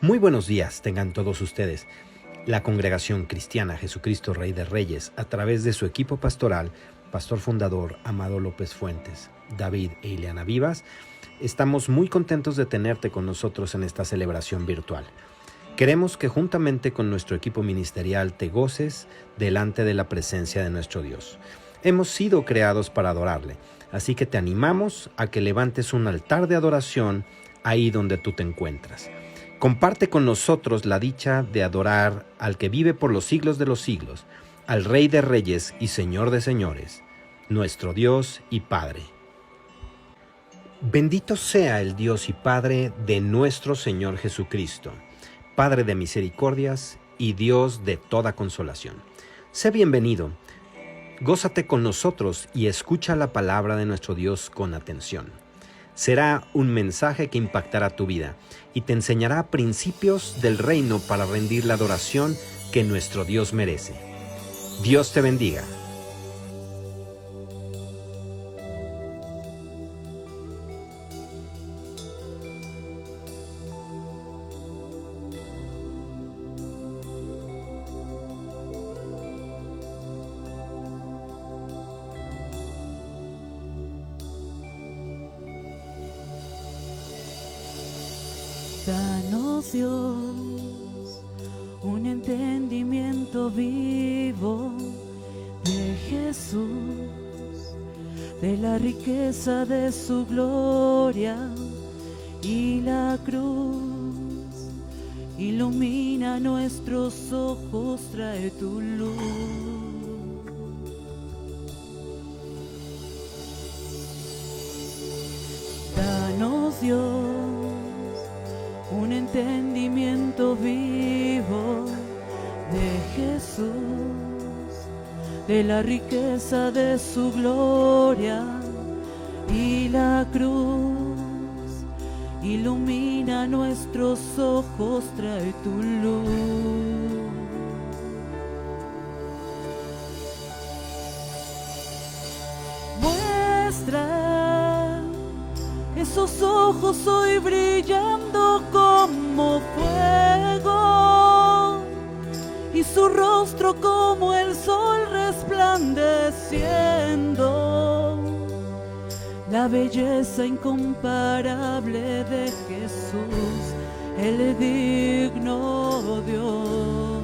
Muy buenos días tengan todos ustedes. La Congregación Cristiana Jesucristo Rey de Reyes, a través de su equipo pastoral, pastor fundador Amado López Fuentes, David e Ileana Vivas, estamos muy contentos de tenerte con nosotros en esta celebración virtual. Queremos que juntamente con nuestro equipo ministerial te goces delante de la presencia de nuestro Dios. Hemos sido creados para adorarle, así que te animamos a que levantes un altar de adoración ahí donde tú te encuentras. Comparte con nosotros la dicha de adorar al que vive por los siglos de los siglos, al Rey de Reyes y Señor de Señores, nuestro Dios y Padre. Bendito sea el Dios y Padre de nuestro Señor Jesucristo, Padre de misericordias y Dios de toda consolación. Sé bienvenido, gózate con nosotros y escucha la palabra de nuestro Dios con atención. Será un mensaje que impactará tu vida y te enseñará principios del reino para rendir la adoración que nuestro Dios merece. Dios te bendiga. Danos, Dios, un entendimiento vivo de Jesús, de la riqueza de su gloria y la cruz. Ilumina nuestros ojos, trae tu luz. Danos, Dios, un entendimiento vivo de Jesús, de la riqueza de su gloria y la cruz. Ilumina nuestros ojos, trae tu luz. Muestra esos ojos hoy brillando como fuego y su rostro como el sol resplandeciendo. La belleza incomparable de Jesús, el digno Dios.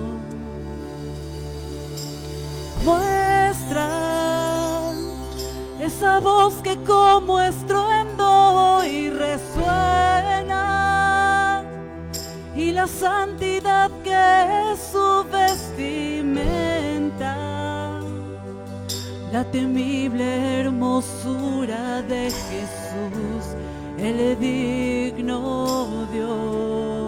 Muestra esa voz que como estruendo y resuena, y la santidad que es su vestimenta, la temible hermosura de Jesús, el digno Dios.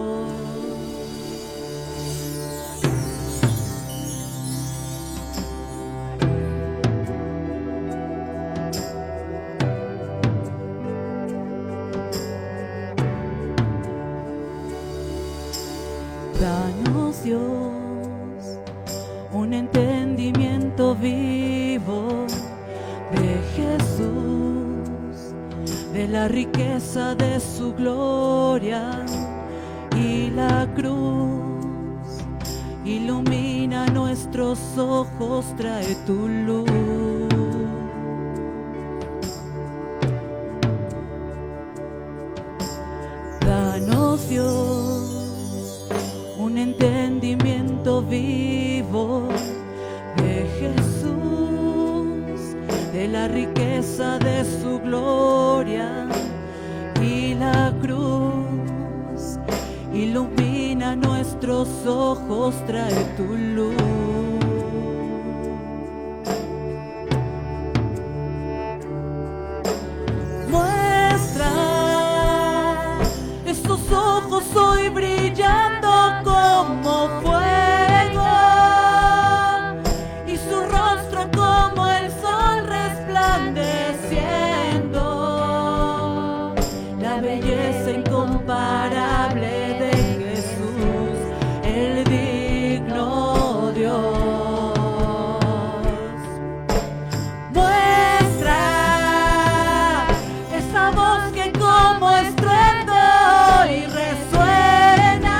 Danos, Dios, un entendimiento vivo de Jesús, de la riqueza de su gloria y la cruz. Ilumina nuestros ojos, trae tu luz. Danos, Dios, un entendimiento vivo de Jesús, de la riqueza de su gloria y la cruz. Ilumina nuestros ojos, trae tu luz. Muestra estos ojos hoy brillando como fuego y su rostro como el sol resplandeciendo. La belleza incomparable de Jesús, el digno Dios. Muestra esa voz que como estruendo y resuena,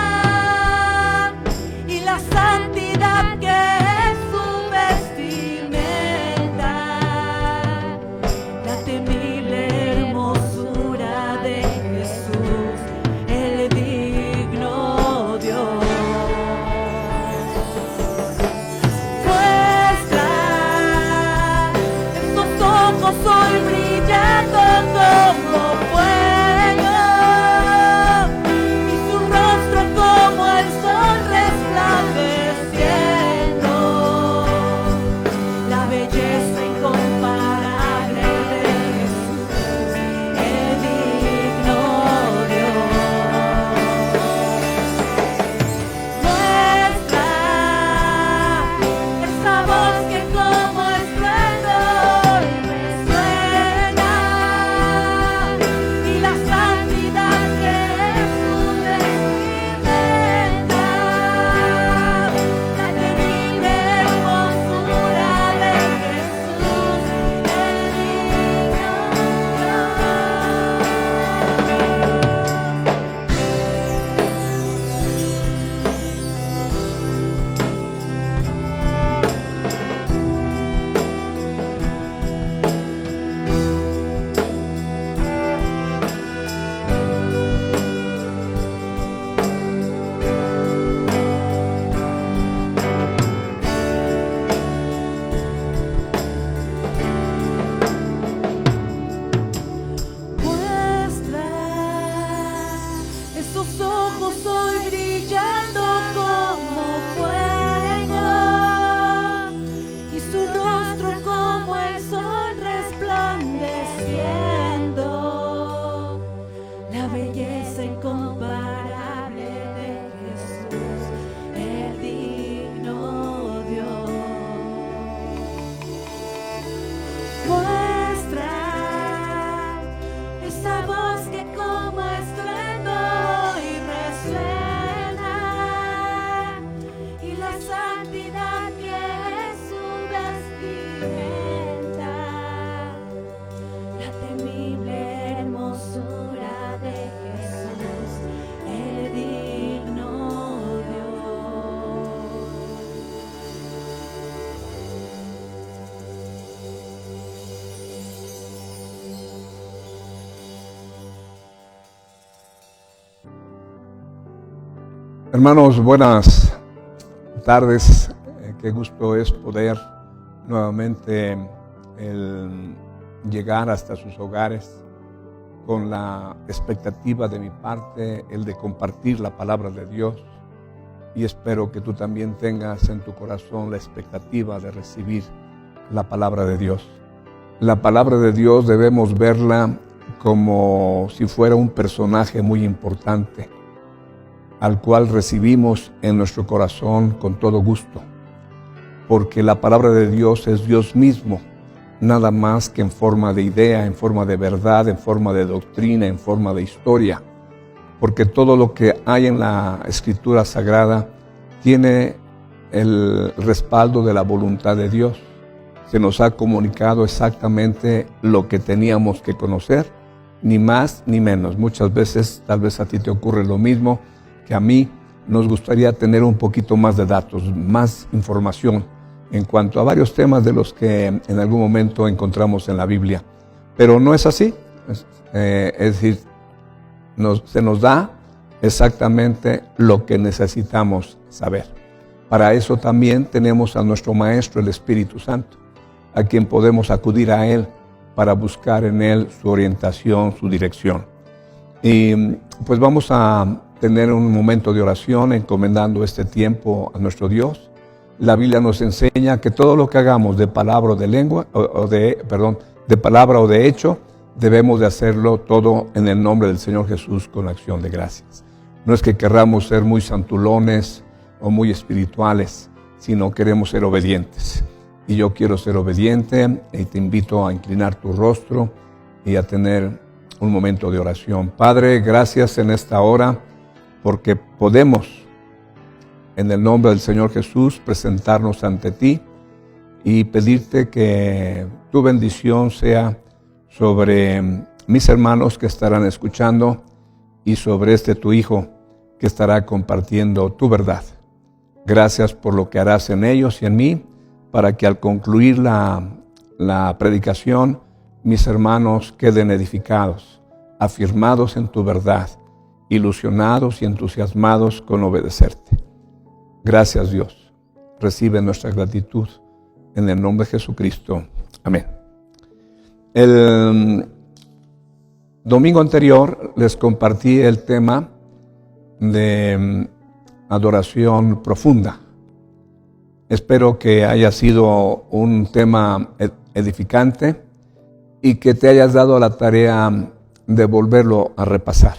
Hermanos, buenas tardes. Qué gusto es poder nuevamente llegar hasta sus hogares con la expectativa de mi parte, el de compartir la palabra de Dios. Y espero que tú también tengas en tu corazón la expectativa de recibir la palabra de Dios. La palabra de Dios debemos verla como si fuera un personaje muy importante, al cual recibimos en nuestro corazón con todo gusto, porque la palabra de Dios es Dios mismo, nada más que en forma de idea, en forma de verdad, en forma de doctrina, en forma de historia, porque todo lo que hay en la Escritura Sagrada tiene el respaldo de la voluntad de Dios. Se nos ha comunicado exactamente lo que teníamos que conocer, ni más ni menos. Muchas veces, tal vez a ti te ocurre lo mismo que a mí, nos gustaría tener un poquito más de datos, más información en cuanto a varios temas de los que en algún momento encontramos en la Biblia. Pero no es así, es decir, se nos da exactamente lo que necesitamos saber. Para eso también tenemos a nuestro Maestro, el Espíritu Santo, a quien podemos acudir a Él para buscar en Él su orientación, su dirección. Y pues vamos a tener un momento de oración encomendando este tiempo a nuestro Dios. La Biblia nos enseña que todo lo que hagamos de palabra o de lengua, de palabra o de hecho, debemos de hacerlo todo en el nombre del Señor Jesús con acción de gracias. No es que querramos ser muy santulones o muy espirituales, sino queremos ser obedientes. Y yo quiero ser obediente y te invito a inclinar tu rostro y a tener un momento de oración. Padre, gracias en esta hora porque podemos, en el nombre del Señor Jesús, presentarnos ante ti y pedirte que tu bendición sea sobre mis hermanos que estarán escuchando y sobre tu Hijo que estará compartiendo tu verdad. Gracias por lo que harás en ellos y en mí, para que al concluir la predicación, mis hermanos queden edificados, afirmados en tu verdad, ilusionados y entusiasmados con obedecerte. Gracias, Dios. Recibe nuestra gratitud en el nombre de Jesucristo. Amén. El domingo anterior les compartí el tema de adoración profunda. Espero que haya sido un tema edificante y que te hayas dado la tarea de volverlo a repasar.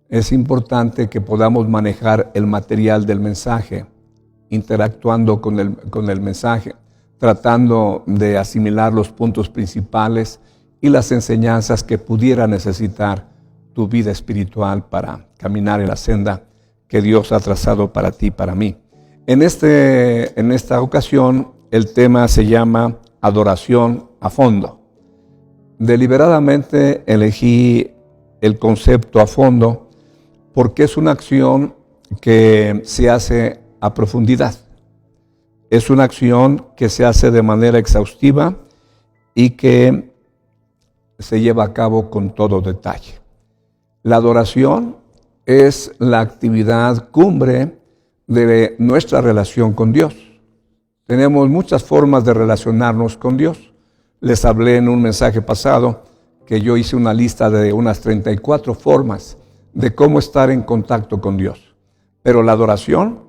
Es importante que podamos manejar el material del mensaje, interactuando con el mensaje, tratando de asimilar los puntos principales y las enseñanzas que pudiera necesitar tu vida espiritual para caminar en la senda que Dios ha trazado para ti y para mí. En esta ocasión, el tema se llama adoración a fondo. Deliberadamente elegí el concepto a fondo porque es una acción que se hace a profundidad. Es una acción que se hace de manera exhaustiva y que se lleva a cabo con todo detalle. La adoración es la actividad cumbre de nuestra relación con Dios. Tenemos muchas formas de relacionarnos con Dios. Les hablé en un mensaje pasado que yo hice una lista de unas 34 formas de cómo estar en contacto con Dios. Pero la adoración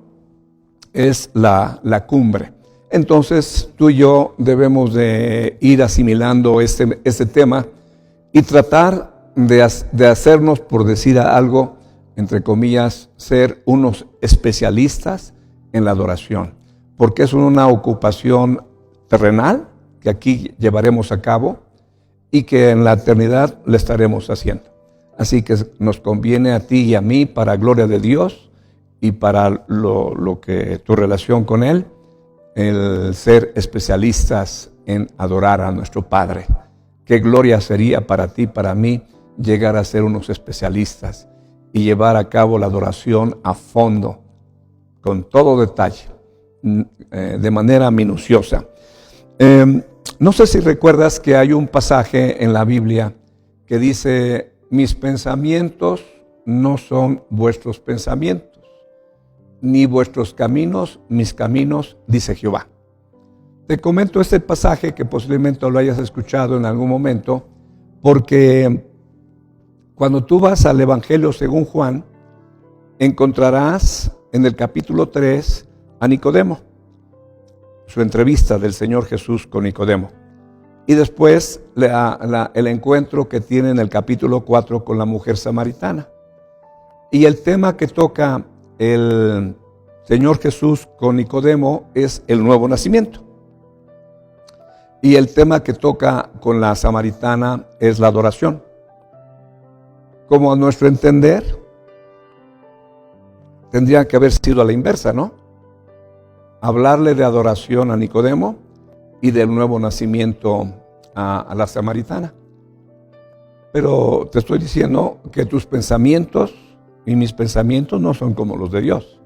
es la cumbre. Entonces tú y yo debemos de ir asimilando este tema y tratar de hacernos, por decir algo, entre comillas, ser unos especialistas en la adoración, porque es una ocupación terrenal que aquí llevaremos a cabo y que en la eternidad le estaremos haciendo. Así que nos conviene a ti y a mí, para gloria de Dios y para lo que tu relación con Él, el ser especialistas en adorar a nuestro Padre. Qué gloria sería para ti, para mí, llegar a ser unos especialistas y llevar a cabo la adoración a fondo, con todo detalle, de manera minuciosa. No sé si recuerdas que hay un pasaje en la Biblia que dice: mis pensamientos no son vuestros pensamientos, ni vuestros caminos, mis caminos, dice Jehová. Te comento este pasaje que posiblemente lo hayas escuchado en algún momento, porque cuando tú vas al Evangelio según Juan, encontrarás en el capítulo 3 a Nicodemo, su entrevista del Señor Jesús con Nicodemo. Y después el encuentro que tiene en el capítulo 4 con la mujer samaritana. Y el tema que toca el Señor Jesús con Nicodemo es el nuevo nacimiento. Y el tema que toca con la samaritana es la adoración. Como a nuestro entender, tendría que haber sido a la inversa, ¿no? Hablarle de adoración a Nicodemo y del nuevo nacimiento a la samaritana. Pero te estoy diciendo que tus pensamientos y mis pensamientos no son como los de Dios.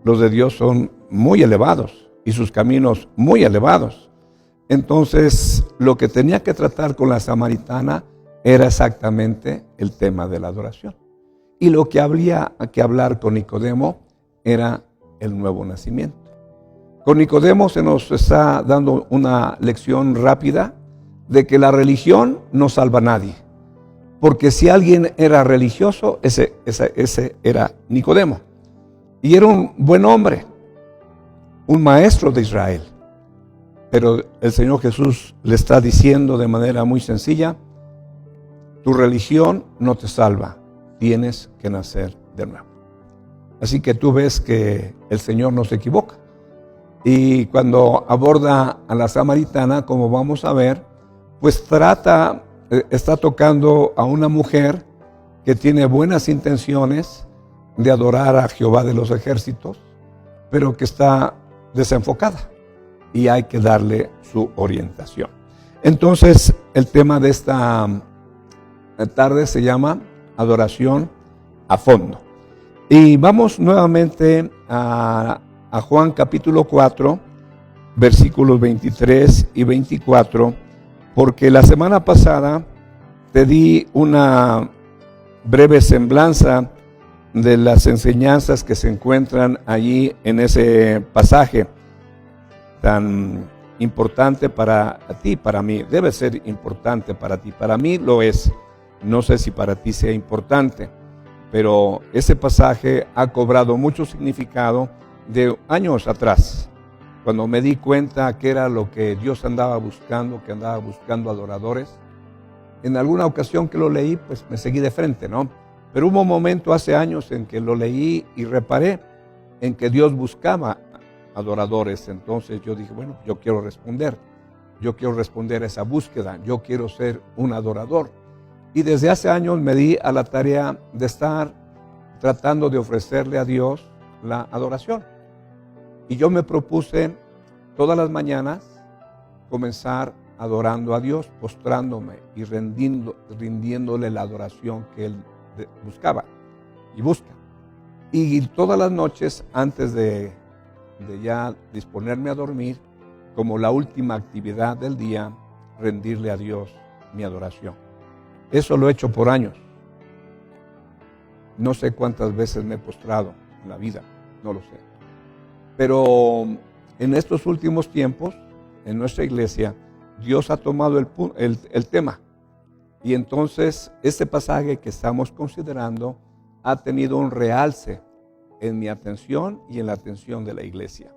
Los de Dios son muy elevados y sus caminos muy elevados. Entonces, lo que tenía que tratar con la samaritana era exactamente el tema de la adoración. Y lo que habría que hablar con Nicodemo era el nuevo nacimiento. Con Nicodemo se nos está dando una lección rápida de que la religión no salva a nadie. Porque si alguien era religioso, ese era Nicodemo. Y era un buen hombre, un maestro de Israel. Pero el Señor Jesús le está diciendo de manera muy sencilla: tu religión no te salva, tienes que nacer de nuevo. Así que tú ves que el Señor no se equivoca. Y cuando aborda a la samaritana, como vamos a ver, pues está tocando a una mujer que tiene buenas intenciones de adorar a Jehová de los ejércitos, pero que está desenfocada y hay que darle su orientación. Entonces, el tema de esta tarde se llama adoración a fondo. Y vamos nuevamente a Juan capítulo 4, versículos 23 y 24, porque la semana pasada te di una breve semblanza de las enseñanzas que se encuentran allí en ese pasaje tan importante para ti, para mí. Debe ser importante para ti, para mí lo es. No sé si para ti sea importante, pero ese pasaje ha cobrado mucho significado de años atrás, cuando me di cuenta que era lo que Dios andaba buscando, que andaba buscando adoradores. En alguna ocasión que lo leí, pues me seguí de frente, ¿no? Pero hubo un momento hace años en que lo leí y reparé en que Dios buscaba adoradores. Entonces yo dije, bueno, yo quiero responder a esa búsqueda, yo quiero ser un adorador. Y desde hace años me di a la tarea de estar tratando de ofrecerle a Dios la adoración. Y yo me propuse todas las mañanas comenzar adorando a Dios, postrándome y rindiéndole la adoración que Él buscaba y busca. Y todas las noches, antes de ya disponerme a dormir, como la última actividad del día, rendirle a Dios mi adoración. Eso lo he hecho por años. No sé cuántas veces me he postrado en la vida, no lo sé. Pero en estos últimos tiempos, en nuestra iglesia, Dios ha tomado el tema. Y entonces, este pasaje que estamos considerando ha tenido un realce en mi atención y en la atención de la iglesia.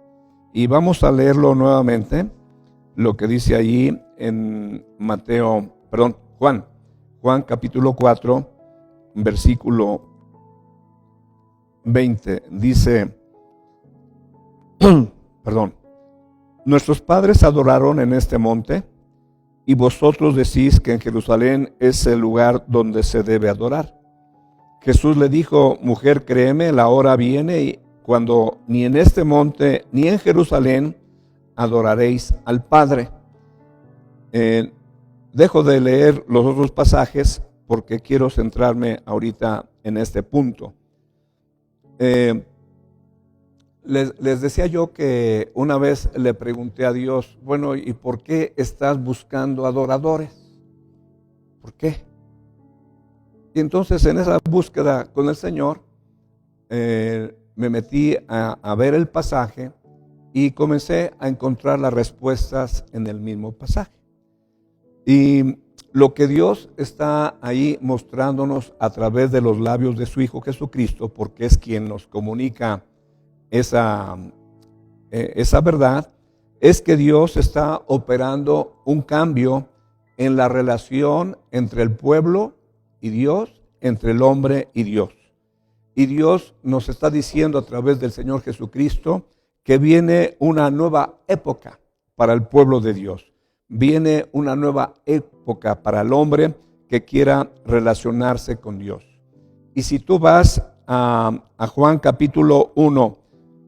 Y vamos a leerlo nuevamente, lo que dice allí en Juan capítulo 4, versículo 20. Dice, nuestros padres adoraron en este monte, y vosotros decís que en Jerusalén es el lugar donde se debe adorar. Jesús le dijo, mujer, créeme, la hora viene cuando ni en este monte ni en Jerusalén adoraréis al Padre. Dejo de leer los otros pasajes porque quiero centrarme ahorita en este punto. Les decía yo que una vez le pregunté a Dios, bueno, ¿y por qué estás buscando adoradores? ¿Por qué? Y entonces en esa búsqueda con el Señor, me metí a ver el pasaje y comencé a encontrar las respuestas en el mismo pasaje. Y lo que Dios está ahí mostrándonos a través de los labios de su Hijo Jesucristo, porque es quien nos comunica esa verdad, es que Dios está operando un cambio en la relación entre el pueblo y Dios, entre el hombre y Dios. Y Dios nos está diciendo a través del Señor Jesucristo que viene una nueva época para el pueblo de Dios. Viene una nueva época para el hombre que quiera relacionarse con Dios. Y si tú vas a Juan capítulo 1,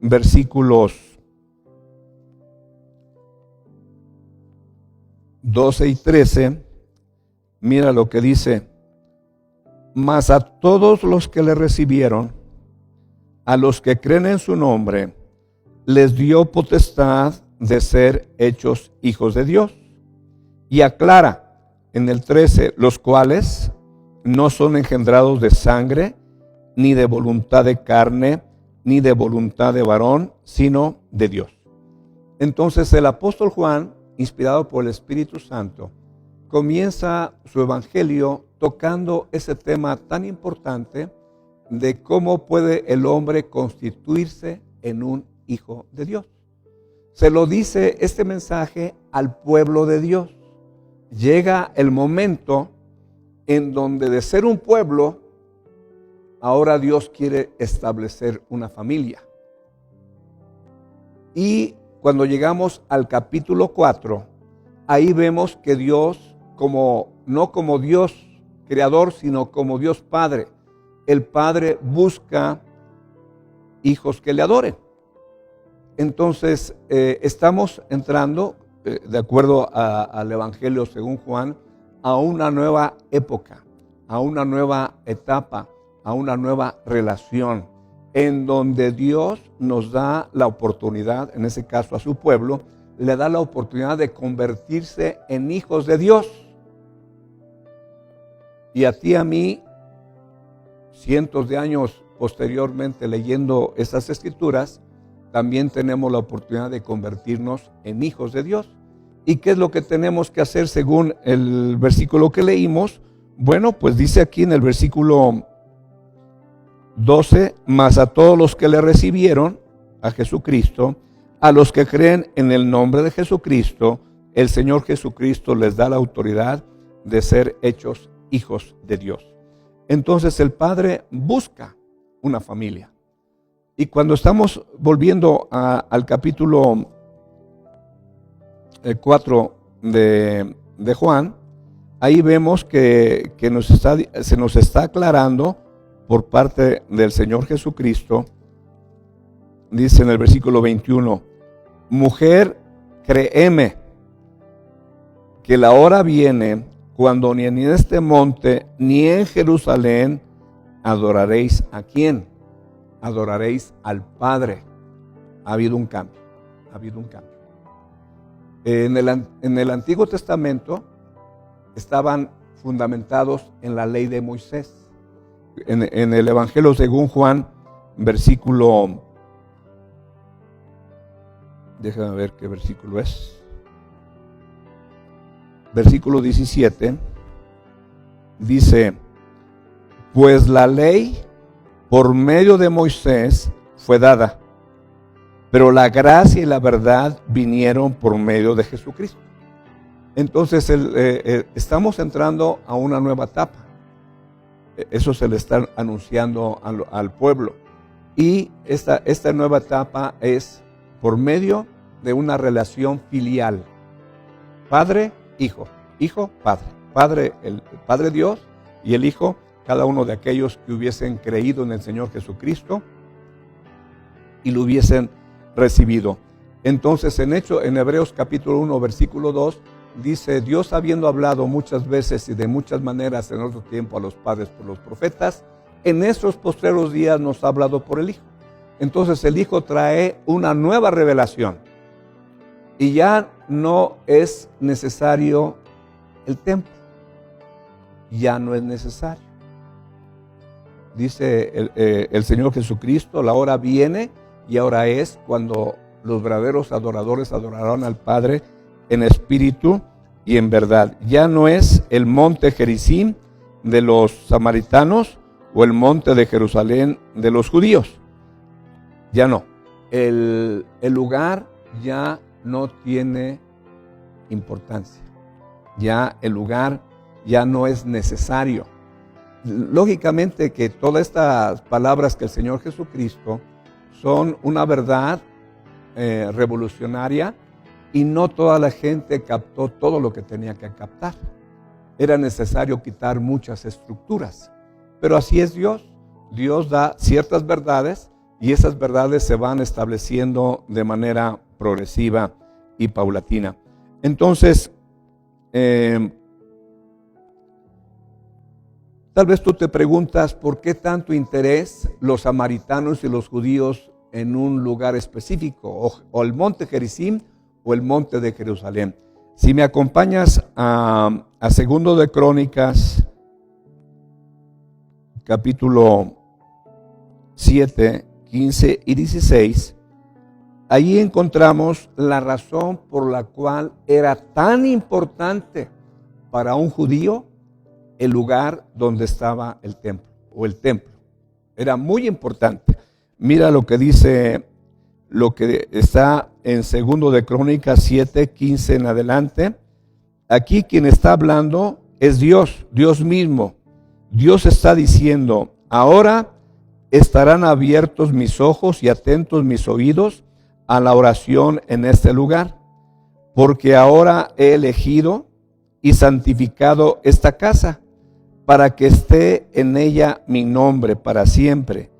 versículos 12 y 13, mira lo que dice: mas a todos los que le recibieron, a los que creen en su nombre, les dio potestad de ser hechos hijos de Dios. Y aclara en el 13, los cuales no son engendrados de sangre, ni de voluntad de carne, ni de voluntad de varón, sino de Dios. Entonces el apóstol Juan, inspirado por el Espíritu Santo, comienza su evangelio tocando ese tema tan importante de cómo puede el hombre constituirse en un hijo de Dios. Se lo dice este mensaje al pueblo de Dios. Llega el momento en donde de ser un pueblo, ahora Dios quiere establecer una familia. Y cuando llegamos al capítulo 4, ahí vemos que Dios, no como Dios creador, sino como Dios Padre, el Padre busca hijos que le adoren. Entonces, estamos entrando, de acuerdo al Evangelio según Juan, a una nueva época, a una nueva etapa, a una nueva relación, en donde Dios nos da la oportunidad, en ese caso a su pueblo, le da la oportunidad de convertirse en hijos de Dios. Y a ti y a mí, cientos de años posteriormente leyendo estas escrituras, también tenemos la oportunidad de convertirnos en hijos de Dios. ¿Y qué es lo que tenemos que hacer según el versículo que leímos? Bueno, pues dice aquí en el versículo 12, mas a todos los que le recibieron, a Jesucristo, a los que creen en el nombre de Jesucristo, el Señor Jesucristo les da la autoridad de ser hechos hijos de Dios. Entonces el Padre busca una familia. Y cuando estamos volviendo al capítulo 4 de Juan, ahí vemos que se nos está aclarando por parte del Señor Jesucristo. Dice en el versículo 21, mujer, créeme que la hora viene cuando ni en este monte ni en Jerusalén adoraréis a quién. Adoraréis al Padre. Ha habido un cambio. Ha habido un cambio. En el Antiguo Testamento estaban fundamentados en la ley de Moisés. En el Evangelio según Juan, versículo, déjame ver qué versículo es. Versículo 17 dice: pues la ley por medio de Moisés fue dada, pero la gracia y la verdad vinieron por medio de Jesucristo. Entonces estamos entrando a una nueva etapa. Eso se le está anunciando al pueblo. Y esta nueva etapa es por medio de una relación filial. Padre, hijo, hijo, padre. Padre, el Padre Dios, y el Hijo, cada uno de aquellos que hubiesen creído en el Señor Jesucristo y lo hubiesen recibido. Entonces en Hebreos capítulo 1 versículo 2 dice: Dios, habiendo hablado muchas veces y de muchas maneras en otro tiempo a los padres por los profetas, en estos postreros días nos ha hablado por el Hijo. Entonces el Hijo trae una nueva revelación y ya no es necesario el templo, ya no es necesario. dice el Señor Jesucristo, la hora viene y ahora es cuando los verdaderos adoradores adorarán al Padre en espíritu y en verdad. Ya no es el monte Gerizim de los samaritanos o el monte de Jerusalén de los judíos. Ya no. El lugar ya no tiene importancia. Ya el lugar ya no es necesario. Lógicamente que todas estas palabras que el Señor Jesucristo son una verdad revolucionaria, y no toda la gente captó todo lo que tenía que captar. Era necesario quitar muchas estructuras, pero así es Dios. Dios da ciertas verdades y esas verdades se van estableciendo de manera progresiva y paulatina. Entonces, tal vez tú te preguntas por qué tanto interés los samaritanos y los judíos en un lugar específico, o el monte Gerizim o el monte de Jerusalén. Si me acompañas a Segundo de Crónicas, capítulo 7, 15 y 16, allí encontramos la razón por la cual era tan importante para un judío el lugar donde estaba el templo, o el templo. Era muy importante. Mira lo que dice, lo que está en Segundo de Crónicas 7, 15 en adelante. Aquí quien está hablando es Dios, Dios mismo. Dios está diciendo: ahora estarán abiertos mis ojos y atentos mis oídos a la oración en este lugar, porque ahora he elegido y santificado esta casa, para que esté en ella mi nombre para siempre.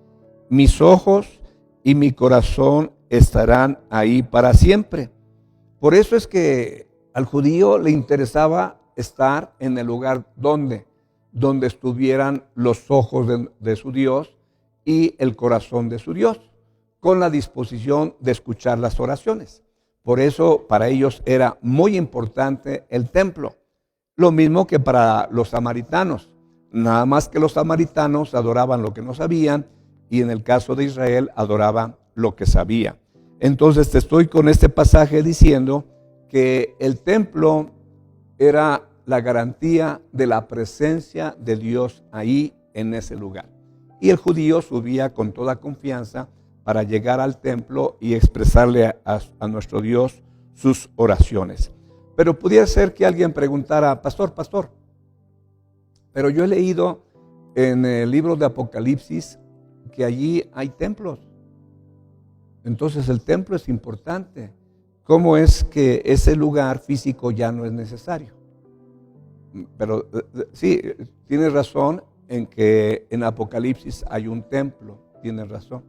Mis ojos y mi corazón estarán ahí para siempre. Por eso es que al judío le interesaba estar en el lugar donde estuvieran los ojos de su Dios y el corazón de su Dios, con la disposición de escuchar las oraciones. Por eso para ellos era muy importante el templo. Lo mismo que para los samaritanos. Nada más que los samaritanos adoraban lo que no sabían, y en el caso de Israel adoraban lo que sabía. Entonces te estoy con este pasaje diciendo que el templo era la garantía de la presencia de Dios ahí en ese lugar. Y el judío subía con toda confianza para llegar al templo y expresarle a nuestro Dios sus oraciones. Pero pudiera ser que alguien preguntara: pastor, pero yo he leído en el libro de Apocalipsis que allí hay templos. Entonces el templo es importante. ¿Cómo es que ese lugar físico ya no es necesario? Pero sí, tienes razón en que en Apocalipsis hay un templo, tienes razón.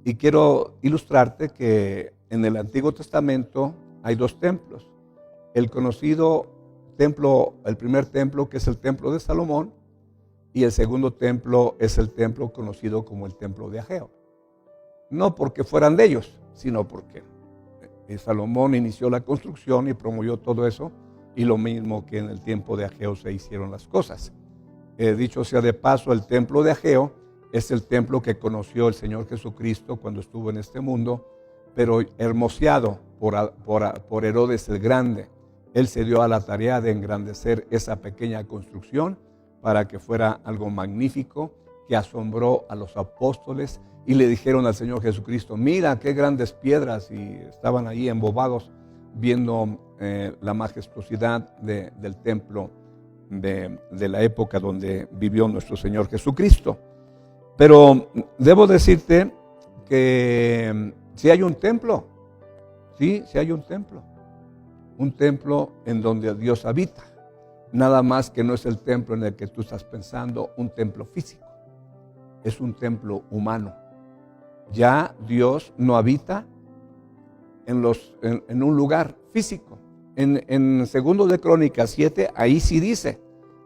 Y quiero ilustrarte que en el Antiguo Testamento hay dos templos. El conocido templo, el primer templo, que es el templo de Salomón, y el segundo templo es el templo conocido como el templo de Ageo. No porque fueran de ellos, sino porque Salomón inició la construcción y promovió todo eso, y lo mismo que en el tiempo de Ageo se hicieron las cosas. Dicho sea de paso, el templo de Ageo es el templo que conoció el Señor Jesucristo cuando estuvo en este mundo, pero hermoseado por Herodes el Grande. Él se dio a la tarea de engrandecer esa pequeña construcción para que fuera algo magnífico, que asombró a los apóstoles, y le dijeron al Señor Jesucristo: mira qué grandes piedras, y estaban ahí embobados viendo la majestuosidad del templo de la época donde vivió nuestro Señor Jesucristo. Pero debo decirte que sí hay un templo, sí hay un templo en donde Dios habita. Nada más que no es el templo en el que tú estás pensando, un templo físico, es un templo humano. Ya Dios no habita en un lugar físico. En Segundo de Crónicas 7, ahí sí dice: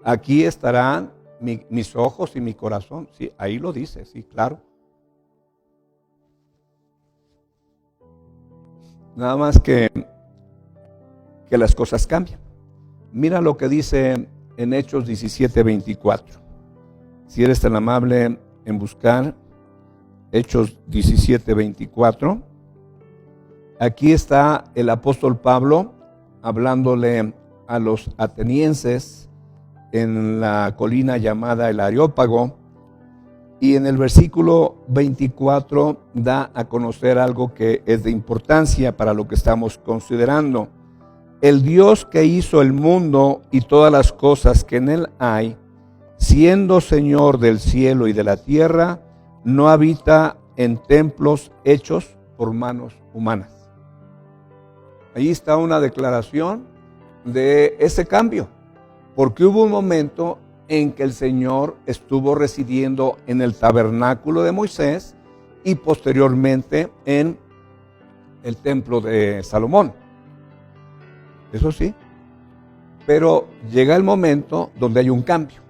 aquí estarán mis ojos y mi corazón. Sí, ahí lo dice, sí, claro. Nada más que las cosas cambian. Mira lo que dice en Hechos 17:24. si eres tan amable en buscar Hechos 17:24. Aquí está el apóstol Pablo hablándole a los atenienses en la colina llamada el Areópago, y en el versículo 24 da a conocer algo que es de importancia para lo que estamos considerando. El Dios que hizo el mundo y todas las cosas que en él hay, siendo Señor del cielo y de la tierra, no habita en templos hechos por manos humanas. Ahí está una declaración de ese cambio, porque hubo un momento en que el Señor estuvo residiendo en el tabernáculo de Moisés y posteriormente en el templo de Salomón. Eso sí, pero llega el momento donde hay un cambio.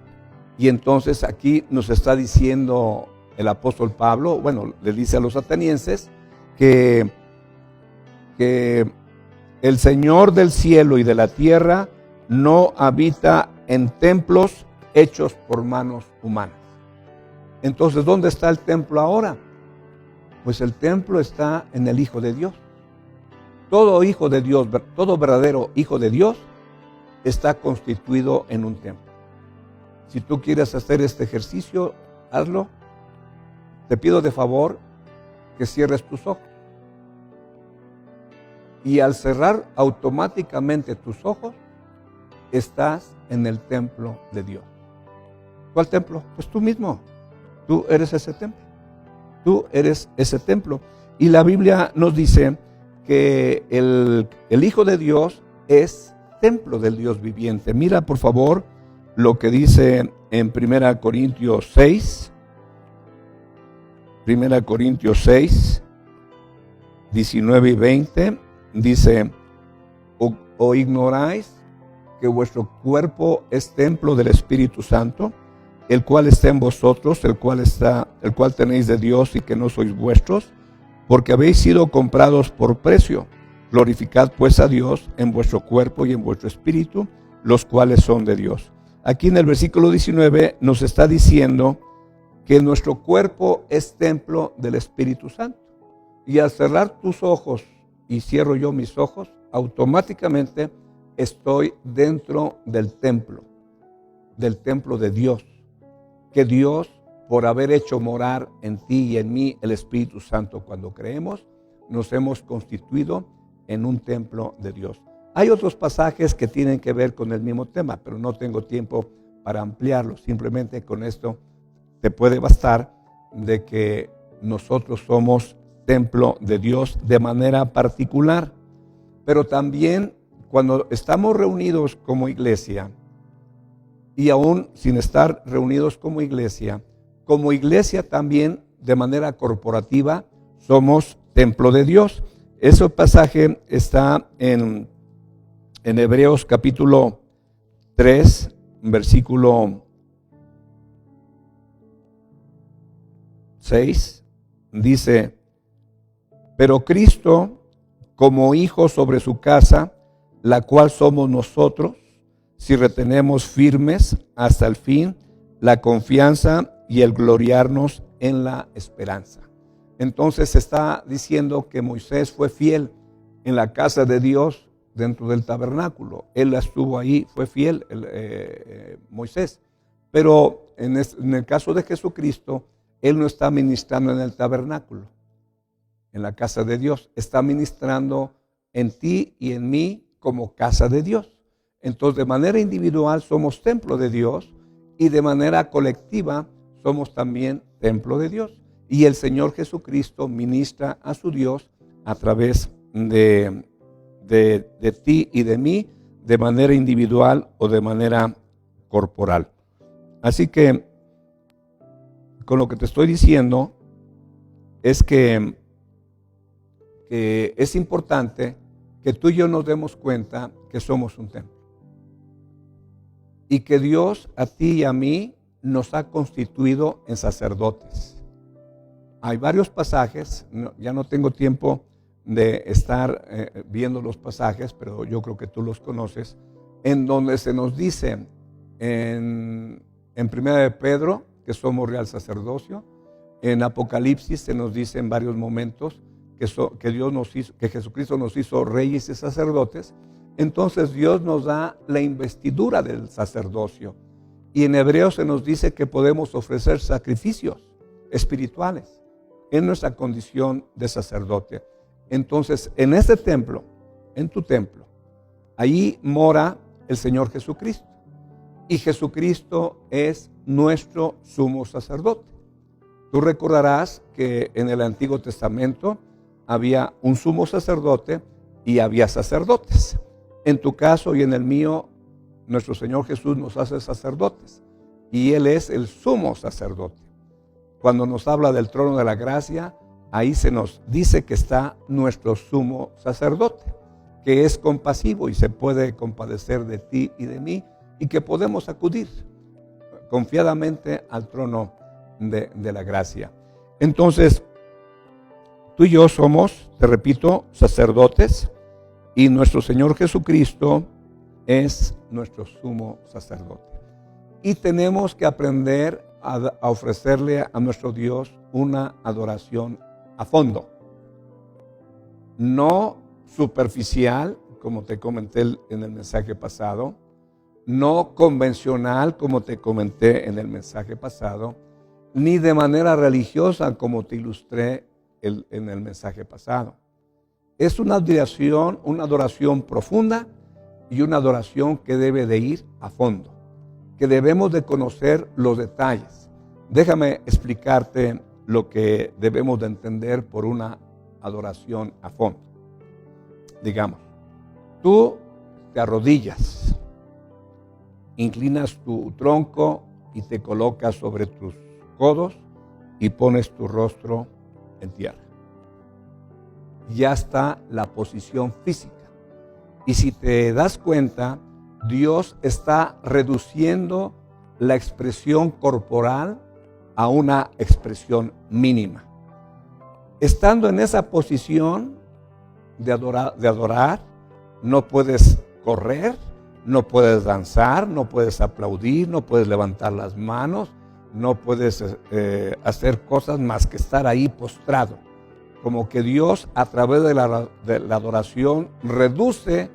Y entonces aquí nos está diciendo el apóstol Pablo, bueno, le dice a los atenienses que el Señor del cielo y de la tierra no habita en templos hechos por manos humanas. Entonces, ¿dónde está el templo ahora? Pues el templo está en el Hijo de Dios. Todo hijo de Dios, todo verdadero hijo de Dios está constituido en un templo. Si tú quieres hacer este ejercicio, hazlo. Te pido de favor que cierres tus ojos. Y al cerrar automáticamente tus ojos, estás en el templo de Dios. ¿Cuál templo? Pues tú mismo. Tú eres ese templo. Tú eres ese templo. Y la Biblia nos dice que el Hijo de Dios es templo del Dios viviente. Mira, por favor, lo que dice en 1 Corintios 6. 1 Corintios 6, 19 y 20. Dice, ¿o ignoráis que vuestro cuerpo es templo del Espíritu Santo, el cual está en vosotros, el cual tenéis de Dios y que no sois vuestros? Porque habéis sido comprados por precio. Glorificad pues a Dios en vuestro cuerpo y en vuestro espíritu, los cuales son de Dios. Aquí en el versículo 19 nos está diciendo que nuestro cuerpo es templo del Espíritu Santo. Y al cerrar tus ojos y cierro yo mis ojos, automáticamente estoy dentro del templo de Dios. Que Dios, por haber hecho morar en ti y en mí el Espíritu Santo cuando creemos, nos hemos constituido en un templo de Dios. Hay otros pasajes que tienen que ver con el mismo tema, pero no tengo tiempo para ampliarlo. Simplemente con esto te puede bastar de que nosotros somos templo de Dios de manera particular. Pero también cuando estamos reunidos como iglesia, y aún sin estar reunidos como iglesia también de manera corporativa somos templo de Dios. Ese pasaje está en Hebreos capítulo 3, versículo 6, dice, pero Cristo como hijo sobre su casa, la cual somos nosotros, si retenemos firmes hasta el fin la confianza y el gloriarnos en la esperanza. Entonces está diciendo que Moisés fue fiel en la casa de Dios dentro del tabernáculo. Él estuvo ahí, fue fiel Moisés. Pero en el caso de Jesucristo, Él no está ministrando en el tabernáculo, en la casa de Dios. Está ministrando en ti y en mí como casa de Dios. Entonces, de manera individual somos templo de Dios y de manera colectiva somos también templo de Dios. Y el Señor Jesucristo ministra a su Dios a través de ti y de mí, de manera individual o de manera corporal. Así que, con lo que te estoy diciendo, es que es importante que tú y yo nos demos cuenta que somos un templo. Y que Dios a ti y a mí nos ha constituido en sacerdotes. Hay varios pasajes, ya no tengo tiempo de estar viendo los pasajes, pero yo creo que tú los conoces, en donde se nos dice en 1 de Pedro, que somos real sacerdocio. En Apocalipsis se nos dice en varios momentos que Jesucristo nos hizo reyes y sacerdotes. Entonces Dios nos da la investidura del sacerdocio. Y en Hebreos se nos dice que podemos ofrecer sacrificios espirituales en nuestra condición de sacerdote. Entonces, en este templo, en tu templo, ahí mora el Señor Jesucristo. Y Jesucristo es nuestro sumo sacerdote. Tú recordarás que en el Antiguo Testamento había un sumo sacerdote y había sacerdotes. En tu caso y en el mío, nuestro Señor Jesús nos hace sacerdotes y Él es el sumo sacerdote. Cuando nos habla del trono de la gracia, ahí se nos dice que está nuestro sumo sacerdote, que es compasivo y se puede compadecer de ti y de mí, y que podemos acudir confiadamente al trono de la gracia. Entonces, tú y yo somos, te repito, sacerdotes, y nuestro Señor Jesucristo es nuestro sumo sacerdote. Y tenemos que aprender a ofrecerle a nuestro Dios una adoración a fondo, no superficial, como te comenté en el mensaje pasado, no convencional, como te comenté en el mensaje pasado, ni de manera religiosa, como te ilustré en el mensaje pasado. Es una adoración profunda y una adoración que debe de ir a fondo, que debemos de conocer los detalles. Déjame explicarte lo que debemos de entender por una adoración a fondo. Digamos, tú te arrodillas, inclinas tu tronco y te colocas sobre tus codos y pones tu rostro en tierra. Ya está la posición física. Y si te das cuenta, Dios está reduciendo la expresión corporal a una expresión mínima. Estando en esa posición de adorar, no puedes correr, no puedes danzar, no puedes aplaudir, no puedes levantar las manos, no puedes hacer cosas más que estar ahí postrado. Como que Dios, a través de la adoración, reduce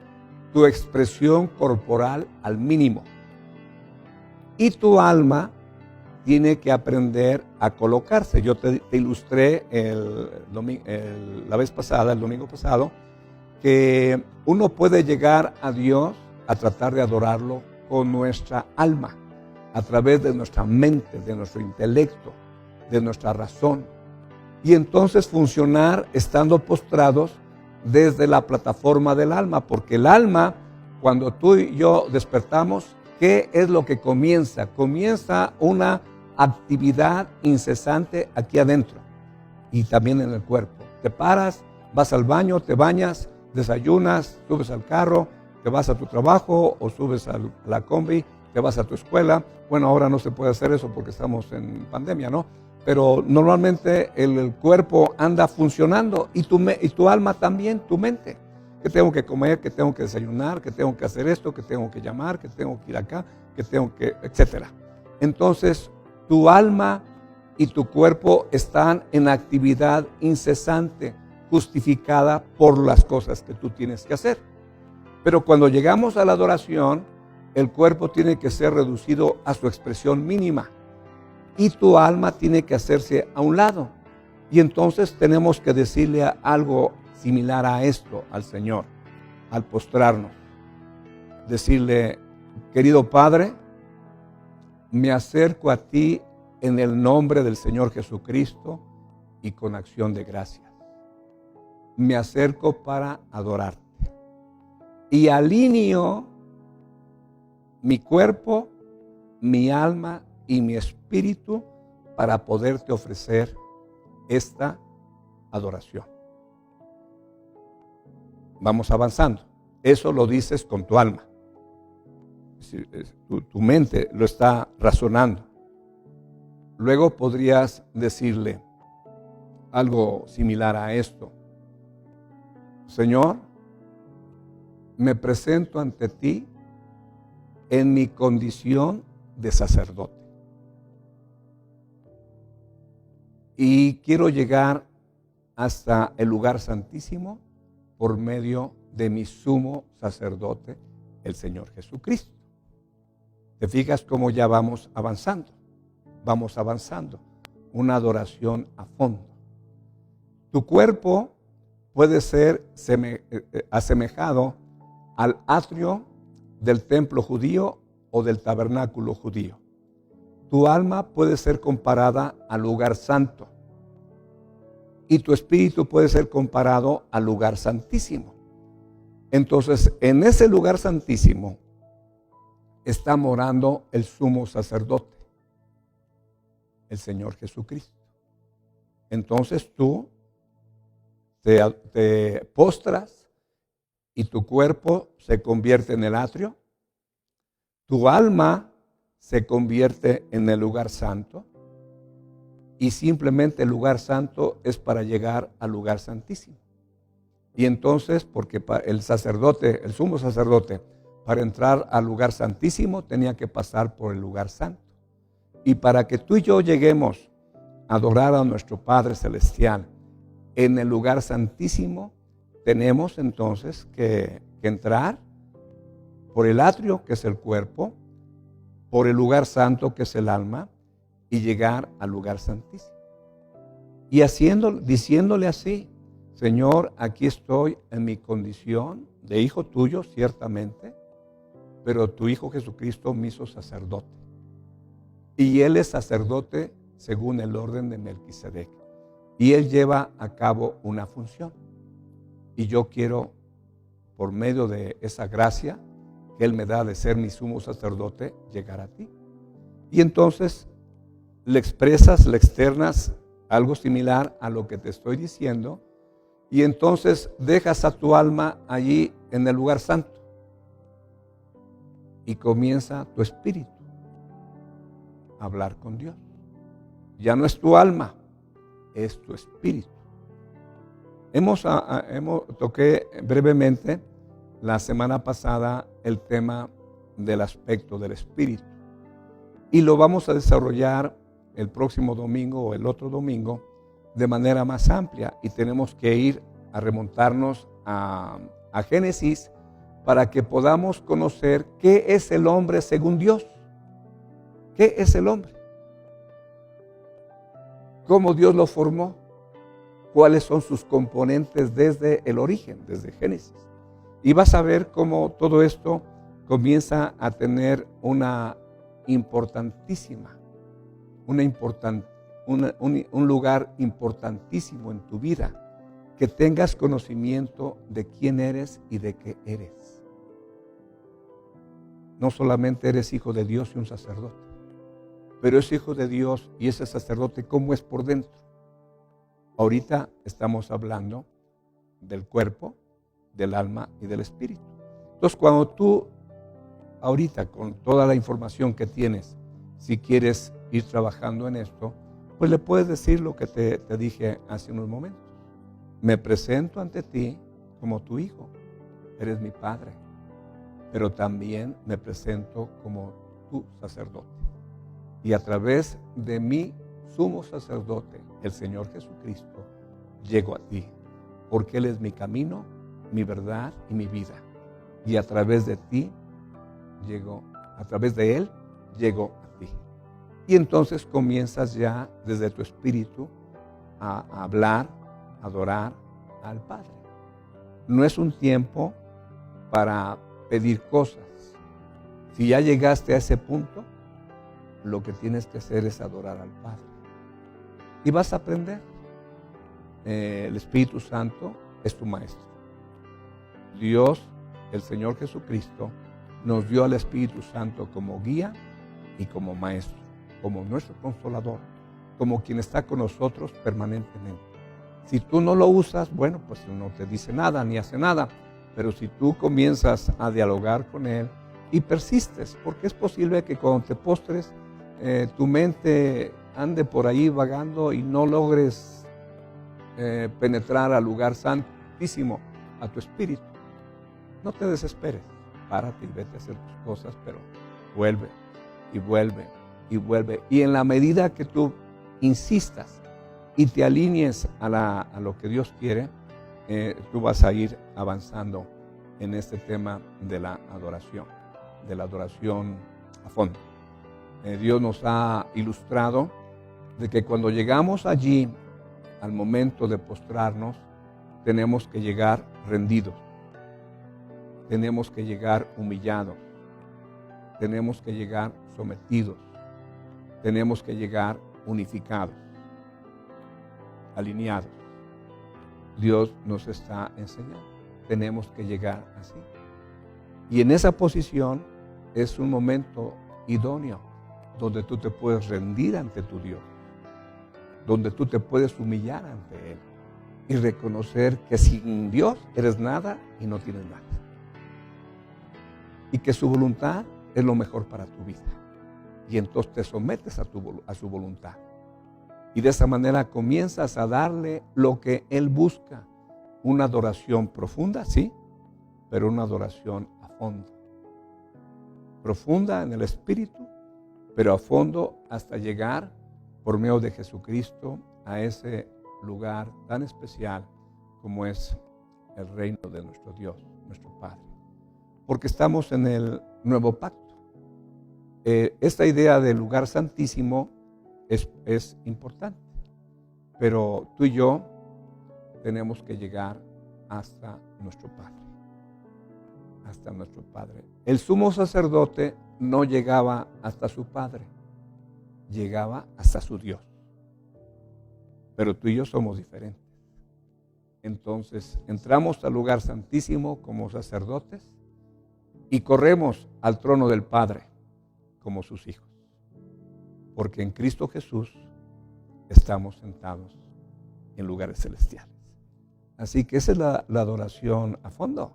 tu expresión corporal al mínimo. Y tu alma tiene que aprender a colocarse. Yo te ilustré el domingo pasado, que uno puede llegar a Dios a tratar de adorarlo con nuestra alma, a través de nuestra mente, de nuestro intelecto, de nuestra razón. Y entonces funcionar estando postrados desde la plataforma del alma, porque el alma, cuando tú y yo despertamos, ¿qué es lo que comienza? Comienza una actividad incesante aquí adentro y también en el cuerpo. Te paras, vas al baño, te bañas, desayunas, subes al carro, te vas a tu trabajo o subes a la combi, te vas a tu escuela. Bueno, ahora no se puede hacer eso porque estamos en pandemia, ¿no? Pero normalmente el cuerpo anda funcionando y tu alma también, tu mente. Que tengo que comer, que tengo que desayunar, que tengo que hacer esto, que tengo que llamar, que tengo que ir acá, que tengo que, etcétera. Entonces, tu alma y tu cuerpo están en actividad incesante, justificada por las cosas que tú tienes que hacer. Pero cuando llegamos a la adoración, el cuerpo tiene que ser reducido a su expresión mínima y tu alma tiene que hacerse a un lado. Y entonces tenemos que decirle algo similar a esto al Señor, al postrarnos. Decirle, querido Padre, me acerco a ti en el nombre del Señor Jesucristo y con acción de gracias. Me acerco para adorarte. Y alineo mi cuerpo, mi alma y mi espíritu para poderte ofrecer esta adoración. Vamos avanzando. Eso lo dices con tu alma. Tu mente lo está razonando. Luego podrías decirle algo similar a esto. Señor, me presento ante ti en mi condición de sacerdote. y quiero llegar hasta el lugar santísimo por medio de mi sumo sacerdote, el Señor Jesucristo. ¿Te fijas cómo ya vamos avanzando? Vamos avanzando. Una adoración a fondo. Tu cuerpo puede ser asemejado al atrio del templo judío o del tabernáculo judío. Tu alma puede ser comparada al lugar santo y tu espíritu puede ser comparado al lugar santísimo. Entonces, en ese lugar santísimo está morando el sumo sacerdote, el Señor Jesucristo. Entonces tú te postras y tu cuerpo se convierte en el atrio, tu alma se convierte en el lugar santo y simplemente el lugar santo es para llegar al lugar santísimo. Y entonces, porque el sacerdote, el sumo sacerdote, para entrar al lugar santísimo tenía que pasar por el lugar santo. Y para que tú y yo lleguemos a adorar a nuestro Padre Celestial en el lugar santísimo, tenemos entonces que entrar por el atrio, que es el cuerpo, por el lugar santo, que es el alma, y llegar al lugar santísimo. Y diciéndole así: Señor, aquí estoy en mi condición de hijo tuyo, ciertamente, pero tu Hijo Jesucristo me hizo sacerdote. Y Él es sacerdote según el orden de Melquisedec. Y Él lleva a cabo una función. Y yo quiero, por medio de esa gracia que Él me da de ser mi sumo sacerdote, llegar a ti. Y entonces le expresas, le externas algo similar a lo que te estoy diciendo. Y entonces dejas a tu alma allí en el lugar santo. Y comienza tu espíritu a hablar con Dios. Ya no es tu alma, es tu espíritu. Toqué brevemente la semana pasada el tema del aspecto del espíritu. Y lo vamos a desarrollar el próximo domingo o el otro domingo de manera más amplia. Y tenemos que ir a remontarnos a Génesis para que podamos conocer qué es el hombre según Dios. ¿Qué es el hombre? ¿Cómo Dios lo formó? ¿Cuáles son sus componentes desde el origen, desde Génesis? Y vas a ver cómo todo esto comienza a tener un lugar importantísimo en tu vida. Que tengas conocimiento de quién eres y de qué eres. No solamente eres hijo de Dios y un sacerdote, pero es hijo de Dios y ese sacerdote, ¿cómo es por dentro? Ahorita estamos hablando del cuerpo, del alma y del espíritu. Entonces, cuando tú, ahorita, con toda la información que tienes, si quieres ir trabajando en esto, pues le puedes decir lo que te dije hace unos momentos. Me presento ante ti como tu hijo, eres mi padre, pero también me presento como tu sacerdote. Y a través de mi sumo sacerdote, el Señor Jesucristo, llego a ti, porque Él es mi camino, mi verdad y mi vida. Y a través de ti, a través de Él, llego a ti. Y entonces comienzas ya desde tu espíritu a hablar, adorar al Padre. No es un tiempo para pedir cosas. Si ya llegaste a ese punto, lo que tienes que hacer es adorar al Padre. Y vas a aprender. El Espíritu Santo es tu maestro. Dios, el Señor Jesucristo, nos dio al Espíritu Santo como guía y como maestro, como nuestro consolador, como quien está con nosotros permanentemente. Si tú no lo usas, bueno, pues no te dice nada ni hace nada. Pero si tú comienzas a dialogar con Él y persistes, porque es posible que cuando te postres, tu mente ande por ahí vagando y no logres penetrar al lugar santísimo, a tu espíritu. No te desesperes, párate y vete a hacer tus cosas, pero vuelve y vuelve y vuelve. Y en la medida que tú insistas y te alinees a lo que Dios quiere, tú vas a ir avanzando en este tema de la adoración a fondo. Dios nos ha ilustrado de que cuando llegamos allí, al momento de postrarnos, tenemos que llegar rendidos, tenemos que llegar humillados, tenemos que llegar sometidos, tenemos que llegar unificados, alineados. Dios nos está enseñando, tenemos que llegar así. Y en esa posición es un momento idóneo donde tú te puedes rendir ante tu Dios, donde tú te puedes humillar ante Él y reconocer que sin Dios eres nada y no tienes nada. Y que su voluntad es lo mejor para tu vida. Y entonces te sometes a su voluntad. Y de esa manera comienzas a darle lo que Él busca. Una adoración profunda, sí, pero una adoración a fondo. Profunda en el espíritu, pero a fondo hasta llegar por medio de Jesucristo a ese lugar tan especial como es el reino de nuestro Dios, nuestro Padre. Porque estamos en el nuevo pacto. Esta idea del lugar santísimo es importante, pero tú y yo tenemos que llegar hasta nuestro Padre. Hasta nuestro Padre. El sumo sacerdote no llegaba hasta su Padre, llegaba hasta su Dios. Pero tú y yo somos diferentes. Entonces entramos al lugar santísimo como sacerdotes y corremos al trono del Padre como sus hijos. Porque en Cristo Jesús estamos sentados en lugares celestiales. Así que esa es la adoración a fondo.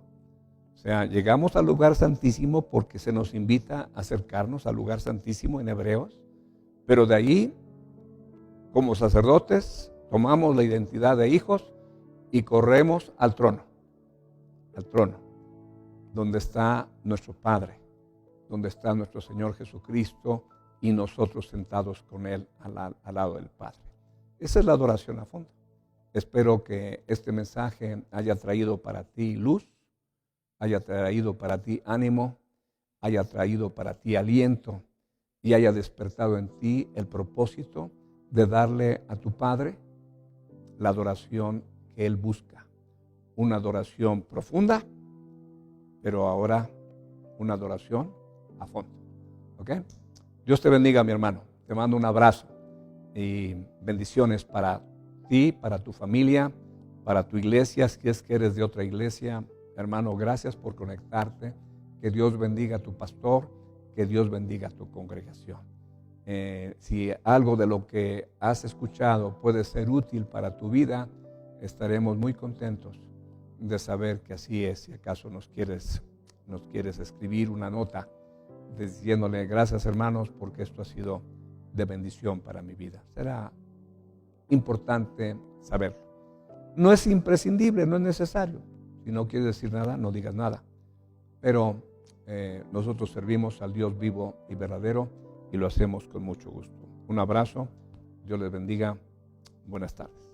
O sea, llegamos al lugar santísimo porque se nos invita a acercarnos al lugar santísimo en Hebreos, pero de ahí, como sacerdotes, tomamos la identidad de hijos y corremos al trono, donde está nuestro Padre, donde está nuestro Señor Jesucristo y nosotros sentados con Él al lado del Padre. Esa es la adoración a fondo. Espero que este mensaje haya traído para ti luz, haya traído para ti ánimo, haya traído para ti aliento y haya despertado en ti el propósito de darle a tu Padre la adoración que Él busca. Una adoración profunda, pero ahora una adoración a fondo. ¿Ok? Dios te bendiga, mi hermano. Te mando un abrazo y bendiciones para ti, para tu familia, para tu iglesia, si es que eres de otra iglesia. Hermano, gracias por conectarte. Que Dios bendiga a tu pastor, que Dios bendiga a tu congregación. Si algo de lo que has escuchado puede ser útil para tu vida, estaremos muy contentos de saber que así es. Si acaso nos quieres escribir una nota diciéndole gracias, hermanos, porque esto ha sido de bendición para mi vida. Será importante saberlo. No es imprescindible, no es necesario. Si no quieres decir nada, no digas nada. Pero nosotros servimos al Dios vivo y verdadero y lo hacemos con mucho gusto. Un abrazo, Dios les bendiga. Buenas tardes.